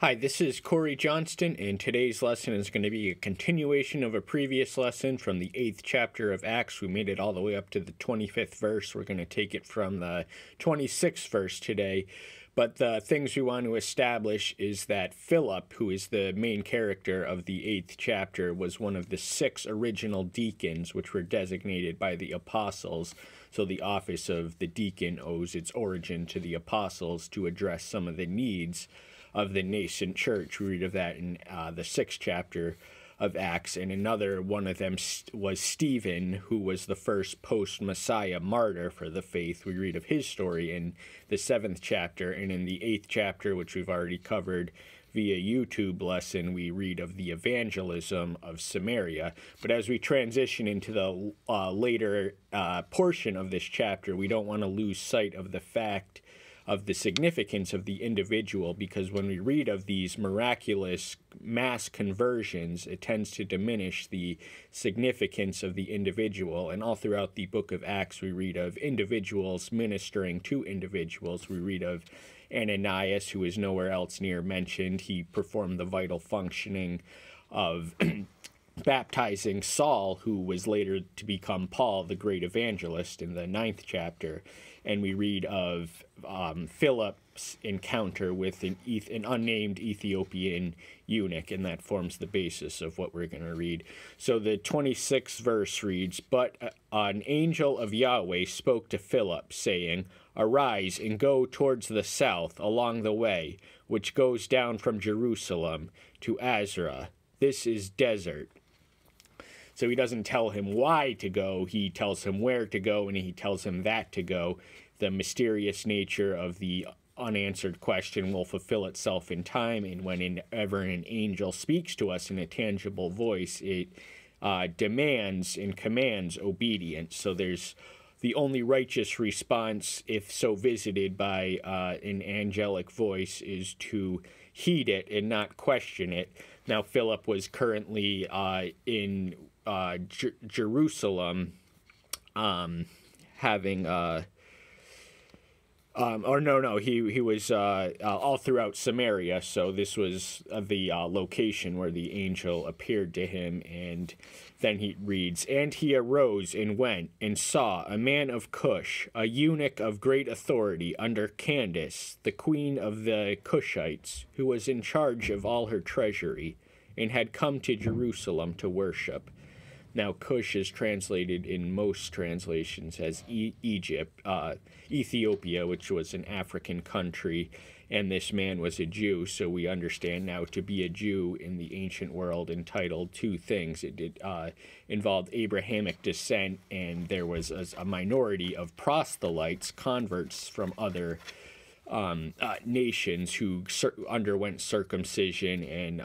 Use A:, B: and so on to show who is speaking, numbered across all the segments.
A: Hi, this is Corey Johnston, and today's lesson is going to be a continuation of a previous lesson from the 8th chapter of Acts. We made it all the way up to the 25th verse. We're going to take it from the 26th verse today. But the things we want to establish is that Philip, who is the main character of the 8th chapter, was one of the 6 original deacons, which were designated by the apostles. So the office of the deacon owes its origin to the apostles to address some of the needs of the nascent church. We read of that in the 6th chapter of Acts, and another one of them was Stephen, who was the first post-Messiah martyr for the faith. We read of his story in the 7th chapter, and in the 8th chapter, which we've already covered via YouTube lesson, we read of the evangelism of Samaria. But as we transition into the later portion of this chapter, we don't want to lose sight of the fact of the significance of the individual, because when we read of these miraculous mass conversions, it tends to diminish the significance of the individual. And all throughout the book of Acts, we read of individuals ministering to individuals. We read of Ananias, who is nowhere else near mentioned. He performed the vital functioning of baptizing Saul, who was later to become Paul, the great evangelist, in the 9th chapter. And we read of Philip's encounter with an unnamed Ethiopian eunuch, and that forms the basis of what we're going to read. So the 26th verse reads, "But an angel of Yahweh spoke to Philip, saying, 'Arise and go towards the south along the way, which goes down from Jerusalem to Azra. This is desert.'" So he doesn't tell him why to go, he tells him where to go, and he tells him that to go. The mysterious nature of the unanswered question will fulfill itself in time, and whenever an angel speaks to us in a tangible voice, it demands and commands obedience. So there's the only righteous response, if so visited by an angelic voice, is to heed it and not question it. Now, Philip was currently in Jerusalem, having he was all throughout Samaria. So this was the location where the angel appeared to him. And then he reads, "And he arose and went and saw a man of Cush, a eunuch of great authority under Candace, the queen of the Cushites, who was in charge of all her treasury, and had come to Jerusalem to worship." Now, Cush is translated in most translations as Ethiopia, which was an African country, and this man was a Jew. So we understand now to be a Jew in the ancient world entitled two things. It involved Abrahamic descent, and there was a minority of proselytes, converts from other nations who underwent circumcision and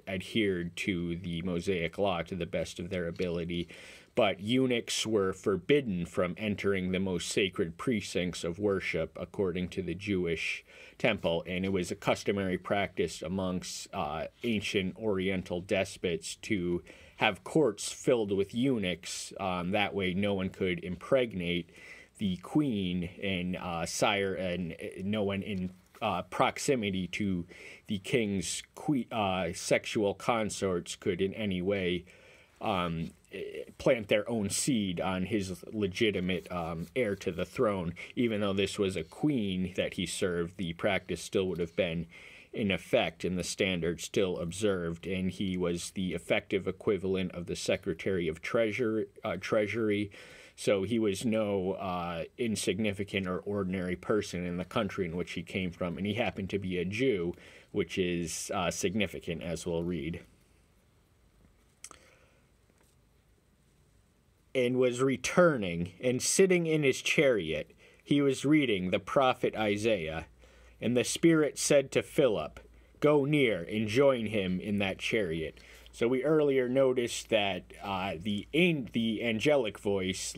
A: adhered to the Mosaic law to the best of their ability. But eunuchs were forbidden from entering the most sacred precincts of worship according to the Jewish temple, and it was a customary practice amongst ancient Oriental despots to have courts filled with eunuchs. That way no one could impregnate the queen and sire, and no one in proximity to the king's sexual consorts could in any way plant their own seed on his legitimate heir to the throne. Even though this was a queen that he served, the practice still would have been in effect and the standard still observed, and he was the effective equivalent of the Secretary of Treasury. So he was no insignificant or ordinary person in the country in which he came from, and he happened to be a Jew, which is significant, as we'll read. "And was returning, and sitting in his chariot, he was reading the prophet Isaiah. And the Spirit said to Philip, 'Go near and join him in that chariot.'" So we earlier noticed that the angelic voice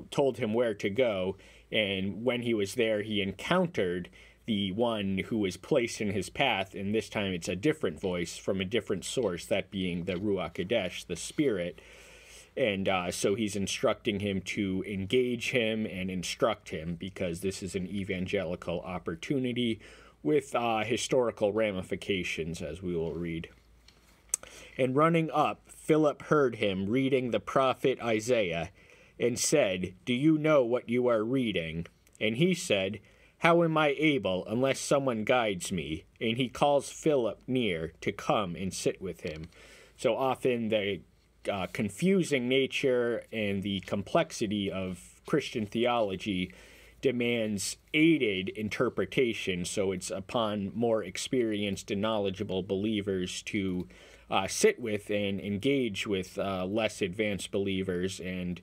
A: told him where to go, and when he was there, he encountered the one who was placed in his path, and this time it's a different voice from a different source, that being the Ruach Kodesh, the Spirit. And so he's instructing him to engage him and instruct him, because this is an evangelical opportunity with historical ramifications, as we will read. And running up, Philip heard him reading the prophet Isaiah, and said, "Do you know what you are reading?" And he said, "How am I able, unless someone guides me?" And he calls Philip near to come and sit with him. So often the confusing nature and the complexity of Christian theology demands aided interpretation, so it's upon more experienced and knowledgeable believers to sit with and engage with less advanced believers and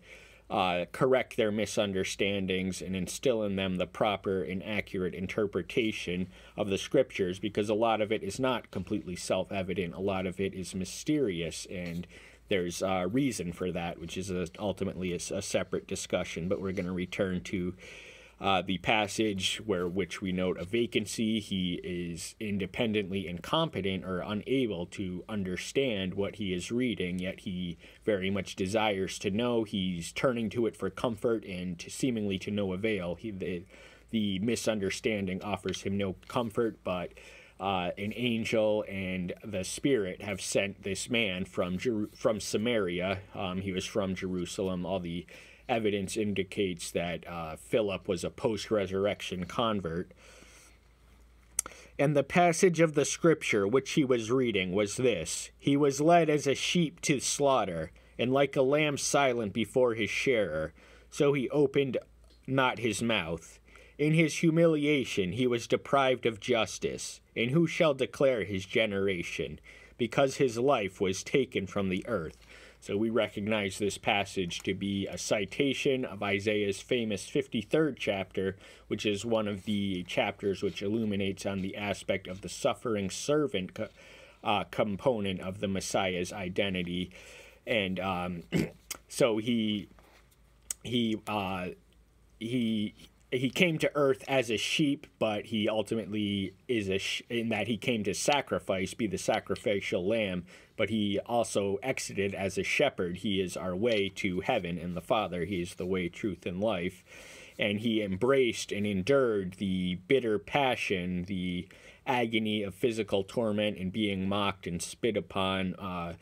A: correct their misunderstandings and instill in them the proper and accurate interpretation of the scriptures, because a lot of it is not completely self-evident. A lot of it is mysterious, and there's reason for that, which is ultimately a separate discussion. But we're going to return to the passage which we note a vacancy. He is independently incompetent or unable to understand what he is reading, yet he very much desires to know. He's turning to it for comfort and seemingly to no avail. The misunderstanding offers him no comfort, but an angel and the Spirit have sent this man from Samaria. He was from Jerusalem. All the evidence indicates that Philip was a post-resurrection convert. And the passage of the scripture which he was reading was this: "He was led as a sheep to slaughter, and like a lamb silent before his shearer, so he opened not his mouth. In his humiliation he was deprived of justice. And who shall declare his generation? Because his life was taken from the earth." So we recognize this passage to be a citation of Isaiah's famous 53rd chapter, which is one of the chapters which illuminates on the aspect of the suffering servant component of the Messiah's identity. And so he came to earth as a sheep, but he ultimately is in that he came to sacrifice, be the sacrificial lamb, but he also exited as a shepherd. He is our way to heaven and the Father. He is the way, truth, and life. And he embraced and endured the bitter passion, the agony of physical torment and being mocked and spit upon,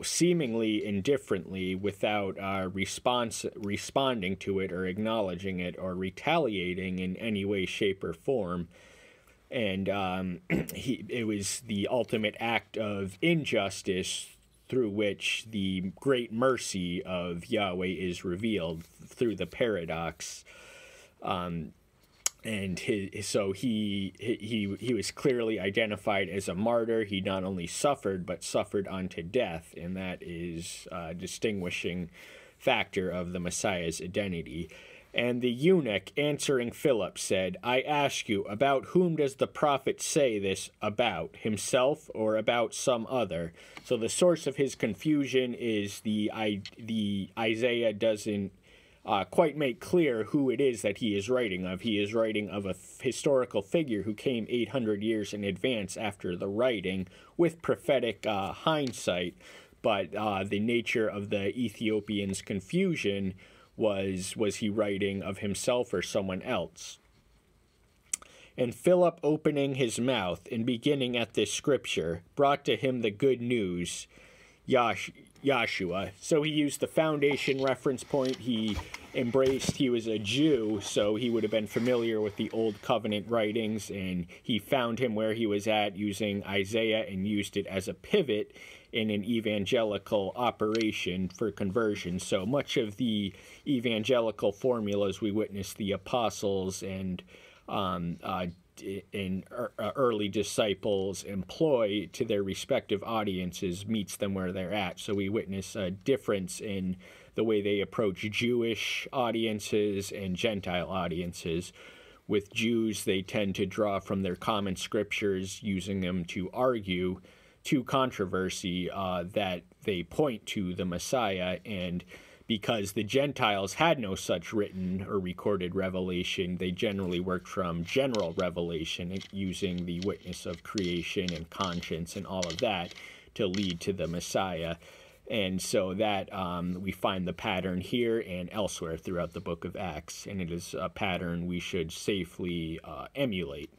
A: seemingly indifferently, without responding to it or acknowledging it or retaliating in any way, shape, or form. And it was the ultimate act of injustice through which the great mercy of Yahweh is revealed through the paradox. And so he was clearly identified as a martyr. He not only suffered, but suffered unto death, and that is a distinguishing factor of the Messiah's identity. And the eunuch, answering Philip, said, "I ask you, about whom does the prophet say this about, himself or about some other?" So the source of his confusion is the Isaiah doesn't quite make clear who it is that he is writing of. He is writing of a historical figure who came 800 years in advance after the writing with prophetic hindsight, but the nature of the Ethiopian's confusion was he writing of himself or someone else? And Philip, opening his mouth and beginning at this scripture, brought to him the good news, Yahshua. So he used the foundation reference point. He was a Jew, so he would have been familiar with the Old Covenant writings, and he found him where he was at using Isaiah and used it as a pivot in an evangelical operation for conversion. So much of the evangelical formulas we witness the apostles and early disciples employ to their respective audiences meets them where they're at. So we witness a difference in the way they approach Jewish audiences and Gentile audiences. With Jews, they tend to draw from their common scriptures, using them to argue to controversy that they point to the Messiah. And because the Gentiles had no such written or recorded revelation, they generally worked from general revelation, using the witness of creation and conscience and all of that to lead to the Messiah. And so that we find the pattern here and elsewhere throughout the book of Acts, and it is a pattern we should safely emulate.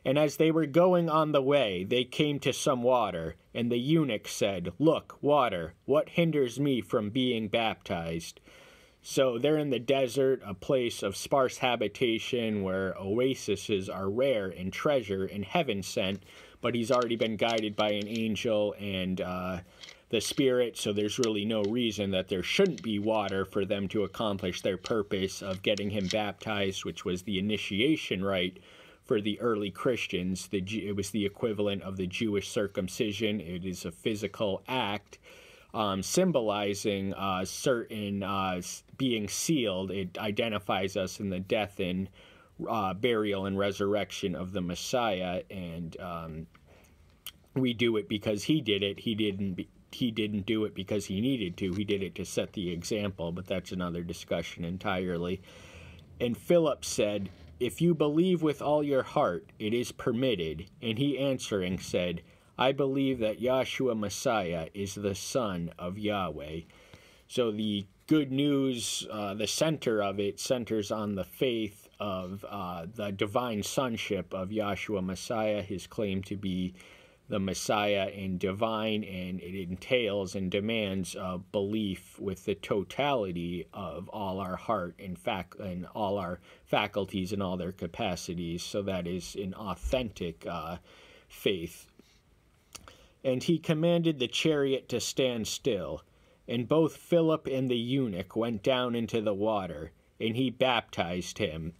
A: And as they were going on the way, they came to some water, and the eunuch said, "Look, water, what hinders me from being baptized?" So they're in the desert, a place of sparse habitation where oases are rare and treasure and heaven sent, but he's already been guided by an angel and the Spirit, so there's really no reason that there shouldn't be water for them to accomplish their purpose of getting him baptized, which was the initiation rite for the early Christians. It was the equivalent of the Jewish circumcision. It is a physical act symbolizing certain being sealed. It identifies us in the death and burial and resurrection of the Messiah, and we do it because he did it. He didn't do it because he needed to. He did it to set the example, but that's another discussion entirely. And Philip said, "If you believe with all your heart, it is permitted." And he answering said, "I believe that Yahshua Messiah is the Son of Yahweh." So the good news, the center of it, centers on the faith of the divine sonship of Yahshua Messiah, his claim to be the Messiah and divine, and it entails and demands a belief with the totality of all our heart and all our faculties and all their capacities. So that is an authentic faith. And he commanded the chariot to stand still, and both Philip and the eunuch went down into the water, and he baptized him.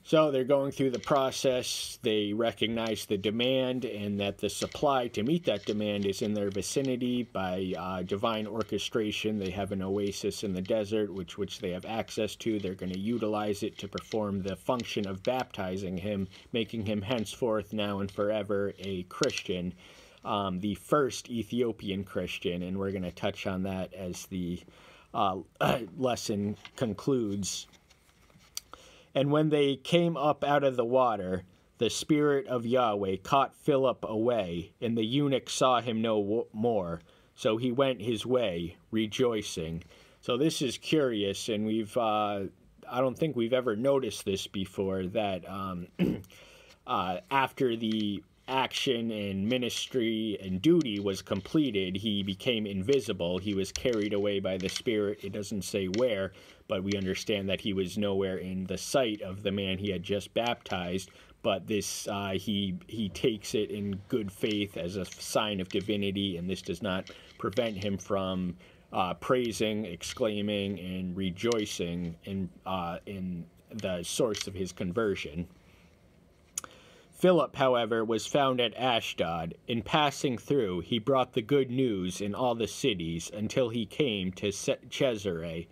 A: So they're going through the process. They recognize the demand and that the supply to meet that demand is in their vicinity by divine orchestration. They have an oasis in the desert, which they have access to. They're going to utilize it to perform the function of baptizing him, making him henceforth, now and forever, a Christian, the first Ethiopian Christian. And we're going to touch on that as the lesson concludes. And when they came up out of the water, the Spirit of Yahweh caught Philip away, and the eunuch saw him no more. So he went his way, rejoicing. So this is curious, and I don't think we've ever noticed this before, that after the action and ministry and duty was completed, he became invisible. He was carried away by the Spirit. It doesn't say where, but we understand that he was nowhere in the sight of the man he had just baptized. But this, he takes it in good faith as a sign of divinity, and this does not prevent him from praising, exclaiming, and rejoicing in the source of his conversion. Philip, however, was found at Ashdod. In passing through, he brought the good news in all the cities until he came to Caesarea.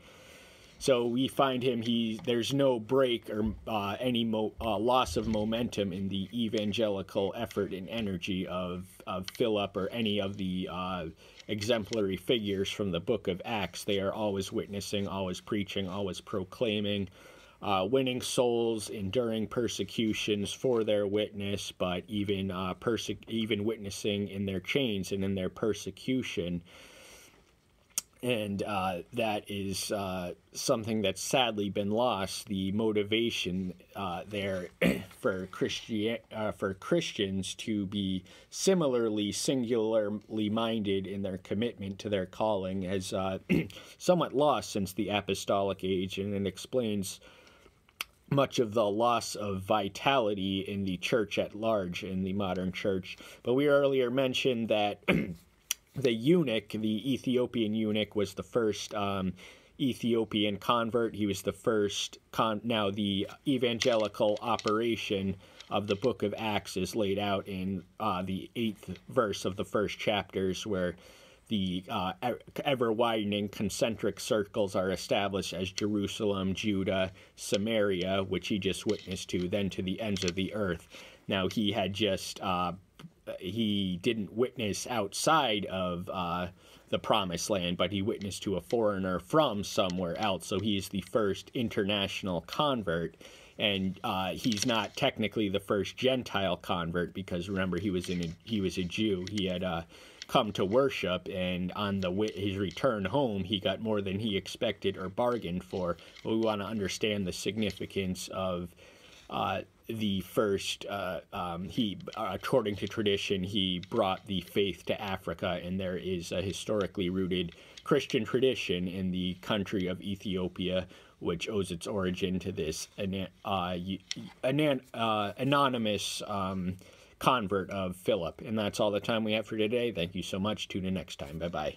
A: So we find him, there's no break or any loss of momentum in the evangelical effort and energy of Philip or any of the exemplary figures from the book of Acts. They are always witnessing, always preaching, always proclaiming, winning souls, enduring persecutions for their witness, but even witnessing in their chains and in their persecution. And that is something that's sadly been lost, the motivation there for Christians to be similarly singularly minded in their commitment to their calling has somewhat lost since the apostolic age, and it explains much of the loss of vitality in the church at large, in the modern church. But we earlier mentioned that the eunuch, the Ethiopian eunuch, was the first Ethiopian convert. He was the first. Now, the evangelical operation of the book of Acts is laid out in the 8th verse of the first chapters, where the ever-widening concentric circles are established as Jerusalem, Judah, Samaria, which he just witnessed to, then to the ends of the earth. Now, he had just he didn't witness outside of the promised land, but he witnessed to a foreigner from somewhere else. So he's the first international convert, and he's not technically the first Gentile convert, because remember, he was a Jew. He had come to worship, and on his return home, he got more than he expected or bargained for. But we want to understand the significance of the first, according to tradition, he brought the faith to Africa, and there is a historically rooted Christian tradition in the country of Ethiopia, which owes its origin to this anonymous convert of Philip. And that's all the time we have for today. Thank you so much. Tune in next time. Bye-bye.